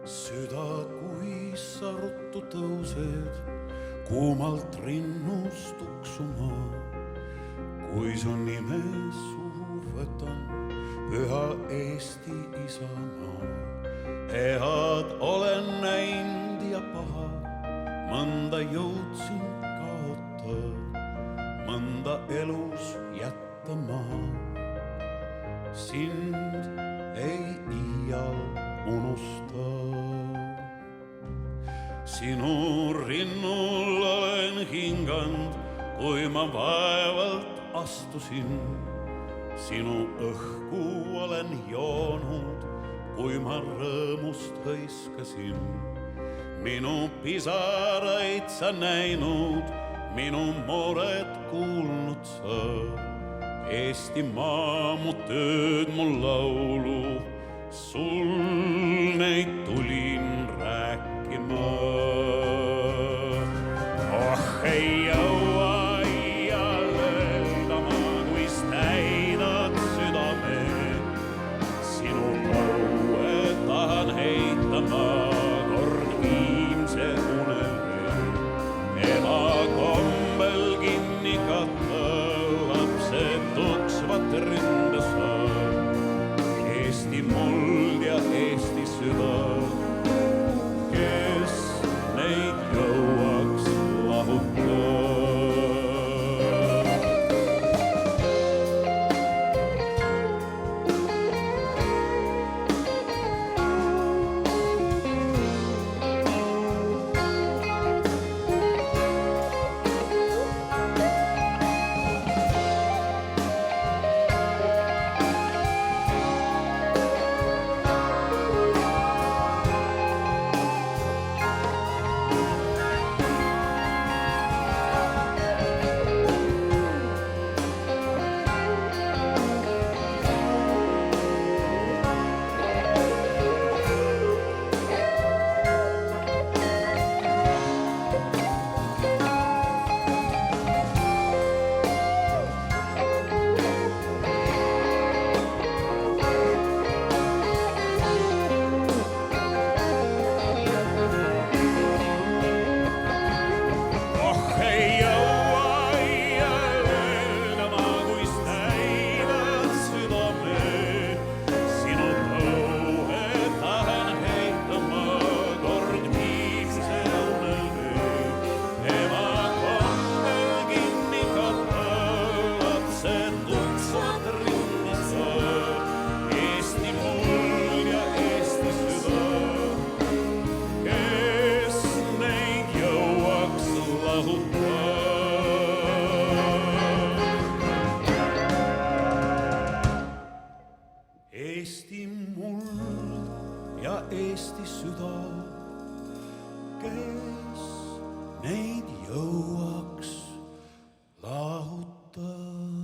Süda, kui sa ruttu tõused kuumalt rinnust tuksuma, kui su nime suhu võtan, püha Eesti isamaa. Head olen näinud ja paha, mõnda jõudsin kaota, mõnda elus jätta maha. Sind ei iial unusta. Sinu rinnul olen hinganud, kui ma vaevalt astusin. Sinu õhku olen joonud, kui ma rõõmust hõiskasin. Minu pisaraid sa näinud, minu mured kuulnud sa. Eestimaa mu tööd, mu laulu, sul neid tulin rääkima. Oh, ei jõua iial öelda ma, kuis täidad südame. Sinu õue tahan heita ma kord viimse unele. Ema kombel kinni katta, lapsed tuksvat ründa saab. Eesti muld ja Eesti süda, kes neid jõuaks lahuta. Eesti muld ja Eesti süda, kes neid jõuaks lahuta.